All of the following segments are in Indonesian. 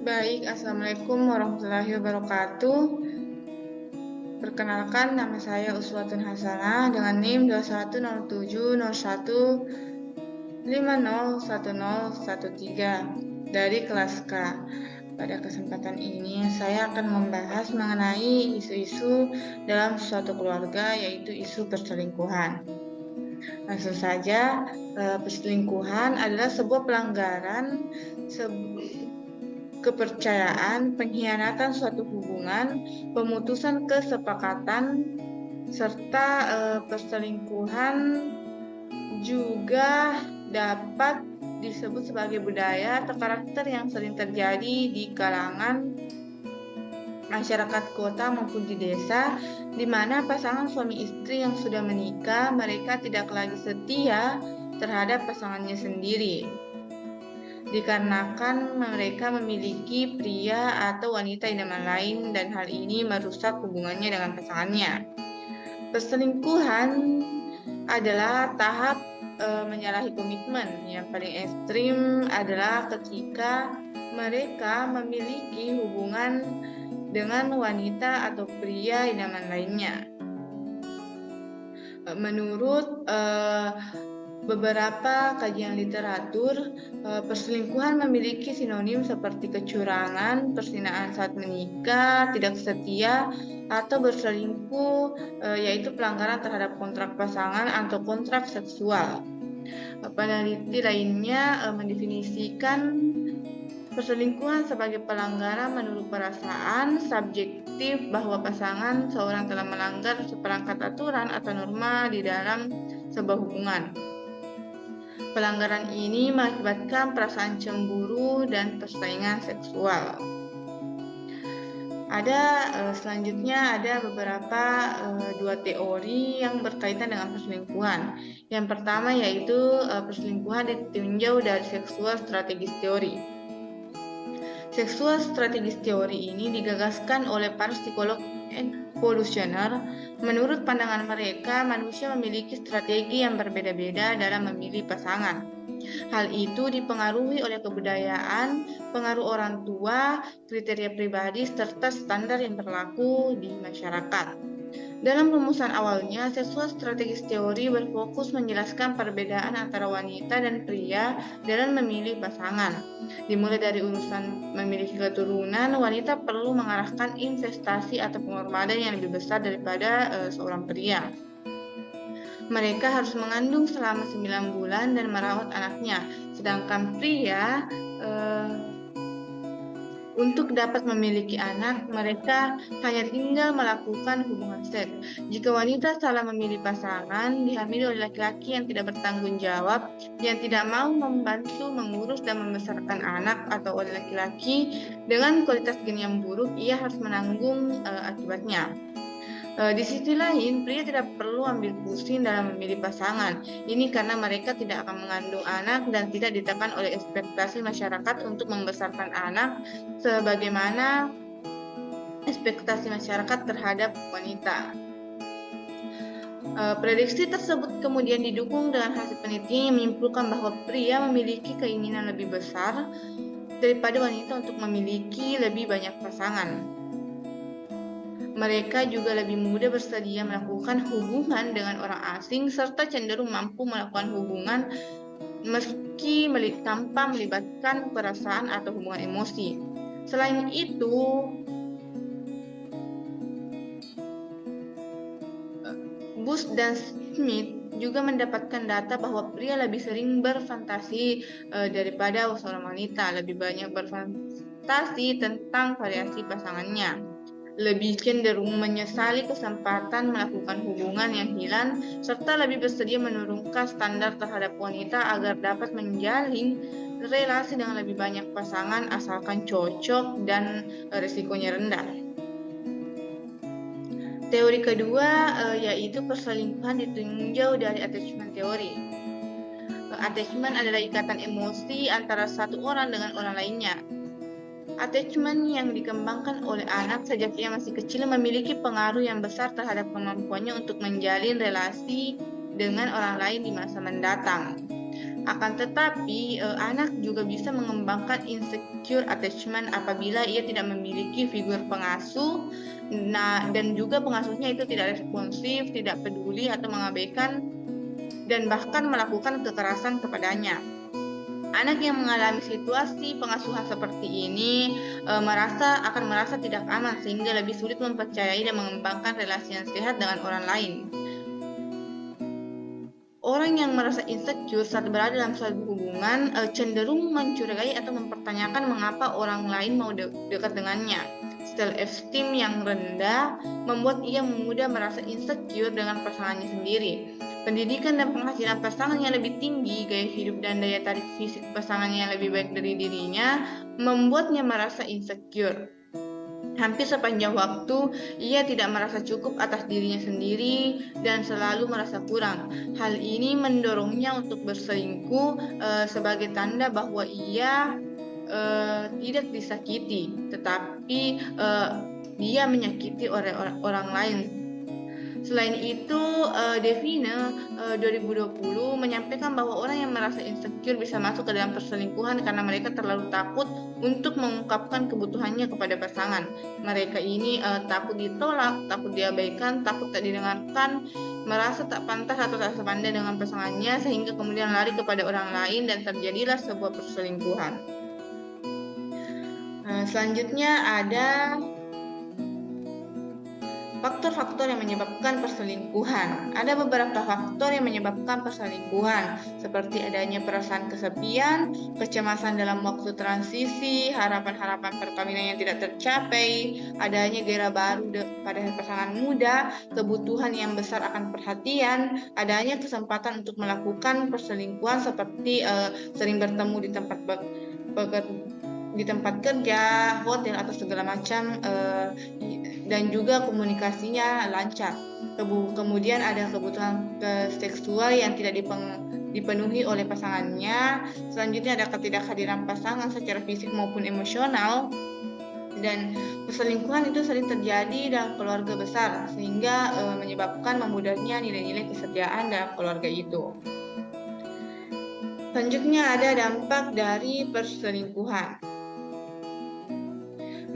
Baik, Assalamualaikum warahmatullahi wabarakatuh. Perkenalkan, nama saya Uswatun Hasanah dengan NIM 210701501013 dari kelas K. Pada kesempatan ini, saya akan membahas mengenai isu-isu dalam suatu keluarga, yaitu isu perselingkuhan. Langsung saja, perselingkuhan adalah sebuah pelanggaran kepercayaan, pengkhianatan suatu hubungan, pemutusan kesepakatan, serta perselingkuhan juga dapat disebut sebagai budaya atau karakter yang sering terjadi di kalangan masyarakat kota maupun di desa, di mana pasangan suami istri yang sudah menikah, mereka tidak lagi setia terhadap pasangannya sendiri, dikarenakan mereka memiliki pria atau wanita idaman lain dan hal ini merusak hubungannya dengan pasangannya. Perselingkuhan adalah tahap menyalahi komitmen. Yang paling ekstrim adalah ketika mereka memiliki hubungan dengan wanita atau pria idaman lainnya. Menurut beberapa kajian literatur, perselingkuhan memiliki sinonim seperti kecurangan, perzinaan saat menikah, tidak setia, atau berselingkuh, yaitu pelanggaran terhadap kontrak pasangan atau kontrak seksual. Peneliti lainnya mendefinisikan perselingkuhan sebagai pelanggaran menurut perasaan subjektif bahwa pasangan seorang telah melanggar seperangkat aturan atau norma di dalam sebuah hubungan. Pelanggaran ini mengakibatkan perasaan cemburu dan persaingan seksual. Selanjutnya ada beberapa dua teori yang berkaitan dengan perselingkuhan. Yang pertama yaitu perselingkuhan ditinjau dari seksual strategis teori. Seksual strategis teori ini digagaskan oleh para psikolog evolusioner. Menurut pandangan mereka, manusia memiliki strategi yang berbeda-beda dalam memilih pasangan. Hal itu dipengaruhi oleh kebudayaan, pengaruh orang tua, kriteria pribadi, serta standar yang berlaku di masyarakat. Dalam rumusan awalnya, seksual strategis teori berfokus menjelaskan perbedaan antara wanita dan pria dalam memilih pasangan. Dimulai dari urusan memiliki keturunan, wanita perlu mengarahkan investasi atau pengorbanan yang lebih besar daripada seorang pria. Mereka harus mengandung selama 9 bulan dan merawat anaknya, sedangkan pria untuk dapat memiliki anak, mereka hanya tinggal melakukan hubungan seks. Jika wanita salah memilih pasangan, dihamili oleh laki-laki yang tidak bertanggung jawab, yang tidak mau membantu mengurus dan membesarkan anak, atau oleh laki-laki dengan kualitas gen yang buruk, ia harus menanggung akibatnya. Di sisi lain, pria tidak perlu ambil pusing dalam memilih pasangan. Ini karena mereka tidak akan mengandung anak dan tidak ditekan oleh ekspektasi masyarakat untuk membesarkan anak sebagaimana ekspektasi masyarakat terhadap wanita. Prediksi tersebut kemudian didukung dengan hasil penelitian yang menyimpulkan bahwa pria memiliki keinginan lebih besar daripada wanita untuk memiliki lebih banyak pasangan. Mereka juga lebih mudah bersedia melakukan hubungan dengan orang asing serta cenderung mampu melakukan hubungan meski tanpa melibatkan perasaan atau hubungan emosi. Selain itu, Bush dan Smith juga mendapatkan data bahwa pria lebih sering berfantasi daripada seorang wanita, lebih banyak berfantasi tentang variasi pasangannya, lebih cenderung menyesali kesempatan melakukan hubungan yang hilang, serta lebih bersedia menurunkan standar terhadap wanita agar dapat menjalin relasi dengan lebih banyak pasangan asalkan cocok dan risikonya rendah. Teori kedua yaitu perselingkuhan ditinjau dari attachment teori. Attachment adalah ikatan emosi antara satu orang dengan orang lainnya. Attachment yang dikembangkan oleh anak sejak ia masih kecil memiliki pengaruh yang besar terhadap kemampuannya untuk menjalin relasi dengan orang lain di masa mendatang. Akan tetapi, anak juga bisa mengembangkan insecure attachment apabila ia tidak memiliki figur pengasuh, dan juga pengasuhnya itu tidak responsif, tidak peduli atau mengabaikan dan bahkan melakukan kekerasan kepadanya. Anak yang mengalami situasi pengasuhan seperti ini akan merasa tidak aman sehingga lebih sulit mempercayai dan mengembangkan relasi yang sehat dengan orang lain. Orang yang merasa insecure saat berada dalam suatu hubungan cenderung mencurigai atau mempertanyakan mengapa orang lain mau dekat dengannya. Self-esteem yang rendah membuat ia mudah merasa insecure dengan pasangannya sendiri. Pendidikan dan penghasilan pasangan yang lebih tinggi, gaya hidup dan daya tarik fisik pasangannya yang lebih baik dari dirinya, membuatnya merasa insecure. Hampir sepanjang waktu, ia tidak merasa cukup atas dirinya sendiri dan selalu merasa kurang. Hal ini mendorongnya untuk berselingkuh sebagai tanda bahwa ia tidak disakiti, tetapi dia menyakiti orang lain. Selain itu, Devine 2020 menyampaikan bahwa orang yang merasa insecure bisa masuk ke dalam perselingkuhan karena mereka terlalu takut untuk mengungkapkan kebutuhannya kepada pasangan. Mereka ini takut ditolak, takut diabaikan, takut tak didengarkan, merasa tak pantas atau tak sepandai dengan pasangannya, sehingga kemudian lari kepada orang lain dan terjadilah sebuah perselingkuhan. Selanjutnya ada faktor-faktor yang menyebabkan perselingkuhan. Ada beberapa faktor yang menyebabkan perselingkuhan, seperti adanya perasaan kesepian, kecemasan dalam waktu transisi, harapan-harapan perkawinan yang tidak tercapai, adanya gairah baru pada pasangan muda, kebutuhan yang besar akan perhatian, adanya kesempatan untuk melakukan perselingkuhan seperti sering bertemu di tempat kerja, hotel atau segala macam, dan juga komunikasinya lancar. Kemudian ada kebutuhan seksual yang tidak dipenuhi oleh pasangannya. Selanjutnya ada ketidakhadiran pasangan secara fisik maupun emosional. Dan perselingkuhan itu sering terjadi dalam keluarga besar, sehingga menyebabkan memudahnya nilai-nilai kesetiaan dalam keluarga itu. Selanjutnya ada dampak dari perselingkuhan.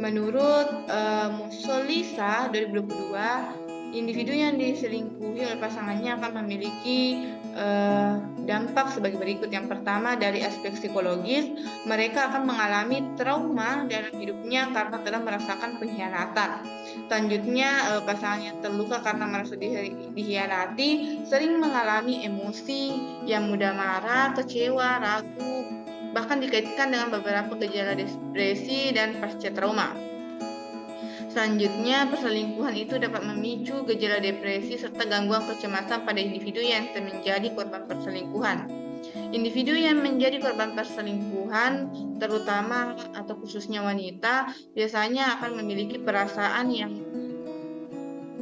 Menurut Mussolisa 2022, individu yang diselingkuhi oleh pasangannya akan memiliki dampak sebagai berikut. Yang pertama, dari aspek psikologis, mereka akan mengalami trauma dalam hidupnya karena telah merasakan pengkhianatan. Selanjutnya, pasangan yang terluka karena merasa dikhianati sering mengalami emosi yang mudah marah, kecewa, ragu, bahkan dikaitkan dengan beberapa gejala depresi dan pasca trauma. Selanjutnya, perselingkuhan itu dapat memicu gejala depresi serta gangguan kecemasan pada individu yang menjadi korban perselingkuhan. Individu yang menjadi korban perselingkuhan, terutama atau khususnya wanita, biasanya akan memiliki perasaan yang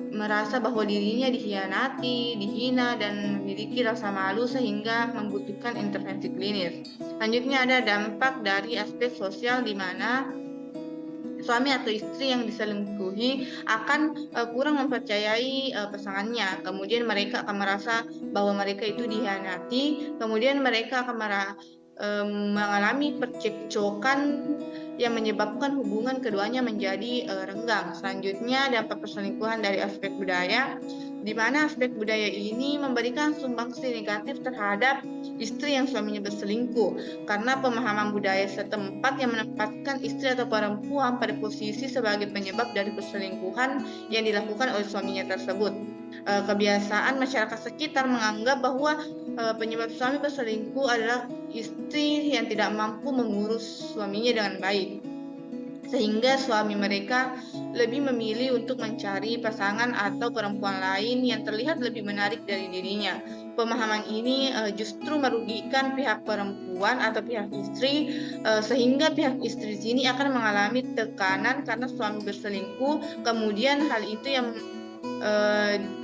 merasa bahwa dirinya dikhianati, dihina, dan memiliki rasa malu sehingga membutuhkan intervensi klinis. Selanjutnya ada dampak dari aspek sosial di mana suami atau istri yang diselingkuhi akan kurang mempercayai pasangannya. Kemudian mereka akan merasa bahwa mereka itu dikhianati. Kemudian mereka akan mengalami percekcokan yang menyebabkan hubungan keduanya menjadi renggang. Selanjutnya, dampak perselingkuhan dari aspek budaya, di mana aspek budaya ini memberikan sumbangsi negatif terhadap istri yang suaminya berselingkuh, karena pemahaman budaya setempat yang menempatkan istri atau perempuan pada posisi sebagai penyebab dari perselingkuhan yang dilakukan oleh suaminya tersebut. Kebiasaan masyarakat sekitar menganggap bahwa penyebab suami berselingkuh adalah istri yang tidak mampu mengurus suaminya dengan baik, sehingga suami mereka lebih memilih untuk mencari pasangan atau perempuan lain yang terlihat lebih menarik dari dirinya. Pemahaman ini justru merugikan pihak perempuan atau pihak istri, sehingga pihak istri di sini akan mengalami tekanan karena suami berselingkuh. Kemudian hal itu yang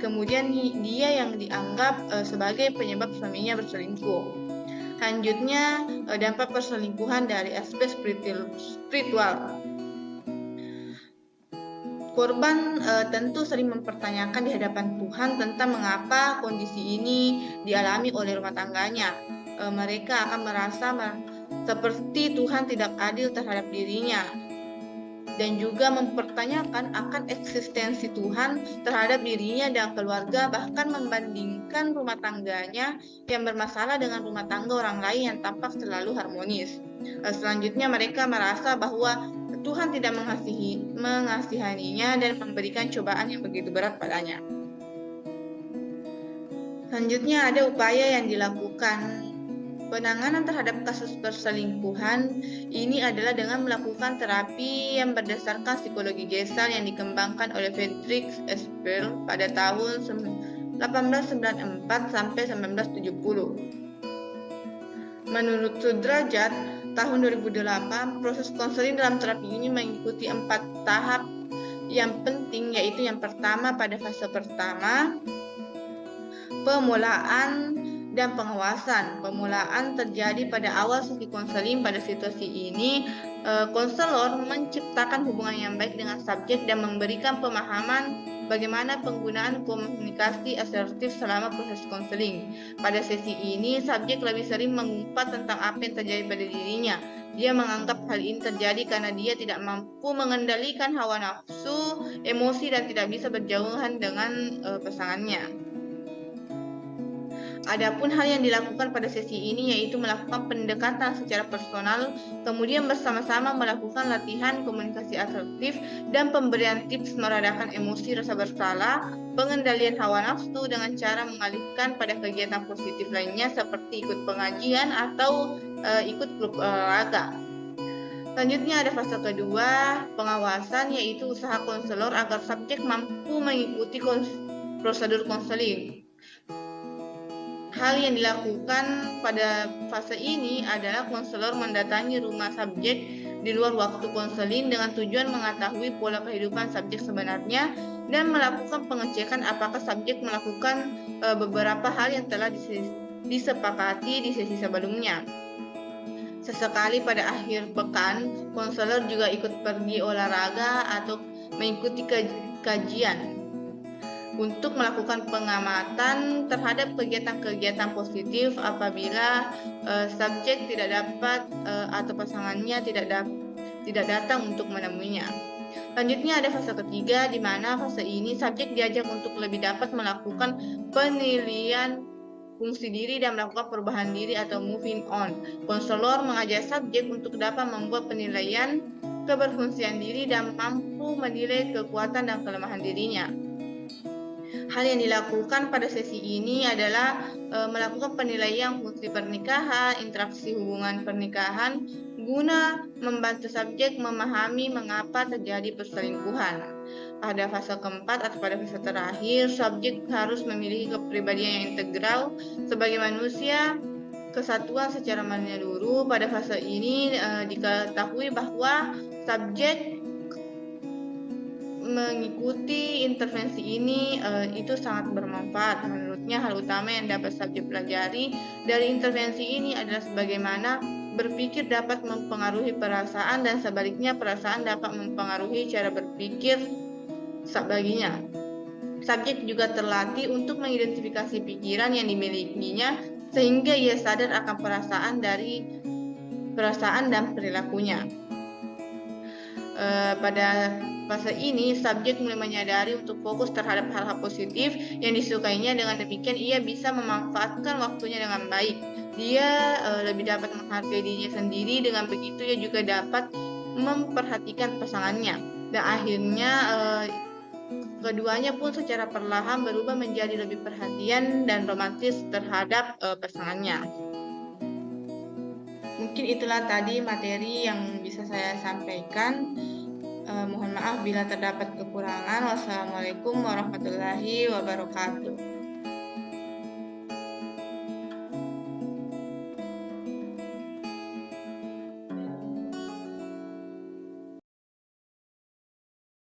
kemudian dia yang dianggap sebagai penyebab suaminya berselingkuh. Selanjutnya, dampak perselingkuhan dari aspek spiritual. Korban tentu sering mempertanyakan di hadapan Tuhan tentang mengapa kondisi ini dialami oleh rumah tangganya. mereka akan merasa seperti Tuhan tidak adil terhadap dirinya, dan juga mempertanyakan akan eksistensi Tuhan terhadap dirinya dan keluarga, bahkan membandingkan rumah tangganya yang bermasalah dengan rumah tangga orang lain yang tampak selalu harmonis. Selanjutnya mereka merasa bahwa Tuhan tidak mengasihaninya dan memberikan cobaan yang begitu berat padanya. Selanjutnya ada upaya yang dilakukan. Penanganan terhadap kasus perselingkuhan ini adalah dengan melakukan terapi yang berdasarkan psikologi gestal yang dikembangkan oleh Friedrich Espel pada tahun 1894 sampai 1970. Menurut Sudrajat, tahun 2008, proses konseling dalam terapi ini mengikuti 4 tahap yang penting, yaitu yang pertama pada fase pertama, pemulaan dan pengawasan. Pemulaan terjadi pada awal sesi konseling. Pada situasi ini, konselor menciptakan hubungan yang baik dengan subjek dan memberikan pemahaman bagaimana penggunaan komunikasi asertif selama proses konseling. Pada sesi ini, subjek lebih sering mengumpat tentang apa yang terjadi pada dirinya. Dia menganggap hal ini terjadi karena dia tidak mampu mengendalikan hawa nafsu, emosi, dan tidak bisa berjauhan dengan pasangannya. Adapun hal yang dilakukan pada sesi ini yaitu melakukan pendekatan secara personal, kemudian bersama-sama melakukan latihan komunikasi asertif dan pemberian tips meredakan emosi rasa bersalah, pengendalian hawa nafsu dengan cara mengalihkan pada kegiatan positif lainnya seperti ikut pengajian atau ikut klub olahraga. Selanjutnya ada fase kedua, pengawasan, yaitu usaha konselor agar subjek mampu mengikuti prosedur konseling. Hal yang dilakukan pada fase ini adalah konselor mendatangi rumah subjek di luar waktu konseling dengan tujuan mengetahui pola kehidupan subjek sebenarnya dan melakukan pengecekan apakah subjek melakukan beberapa hal yang telah disepakati di sesi sebelumnya. Sesekali pada akhir pekan, konselor juga ikut pergi olahraga atau mengikuti kajian untuk melakukan pengamatan terhadap kegiatan-kegiatan positif apabila subjek tidak dapat atau pasangannya tidak datang untuk menemuinya. Selanjutnya ada fase ketiga, di mana fase ini subjek diajak untuk lebih dapat melakukan penilaian fungsi diri dan melakukan perubahan diri atau moving on. Konselor mengajak subjek untuk dapat membuat penilaian keberfungsian diri dan mampu menilai kekuatan dan kelemahan dirinya. Hal yang dilakukan pada sesi ini adalah melakukan penilaian fungsi pernikahan, interaksi hubungan pernikahan, guna membantu subjek memahami mengapa terjadi perselingkuhan. Pada fase keempat atau pada fase terakhir, subjek harus memiliki kepribadian yang integral sebagai manusia, kesatuan secara menyeluruh. Pada fase ini diketahui bahwa subjek mengikuti intervensi ini itu sangat bermanfaat. Menurutnya, hal utama yang dapat subjek pelajari dari intervensi ini adalah sebagaimana berpikir dapat mempengaruhi perasaan dan sebaliknya perasaan dapat mempengaruhi cara berpikir baginya. Subjek juga terlatih untuk mengidentifikasi pikiran yang dimilikinya sehingga ia sadar akan perasaan dan perilakunya. Pada fase ini, subjek mulai menyadari untuk fokus terhadap hal-hal positif yang disukainya. Dengan demikian, ia bisa memanfaatkan waktunya dengan baik. Dia lebih dapat menghargai dirinya sendiri. Dengan begitu, ia juga dapat memperhatikan pasangannya. Dan akhirnya, keduanya pun secara perlahan berubah menjadi lebih perhatian dan romantis terhadap pasangannya. Mungkin itulah tadi materi yang bisa saya sampaikan. Mohon maaf bila terdapat kekurangan. Wassalamualaikum warahmatullahi wabarakatuh.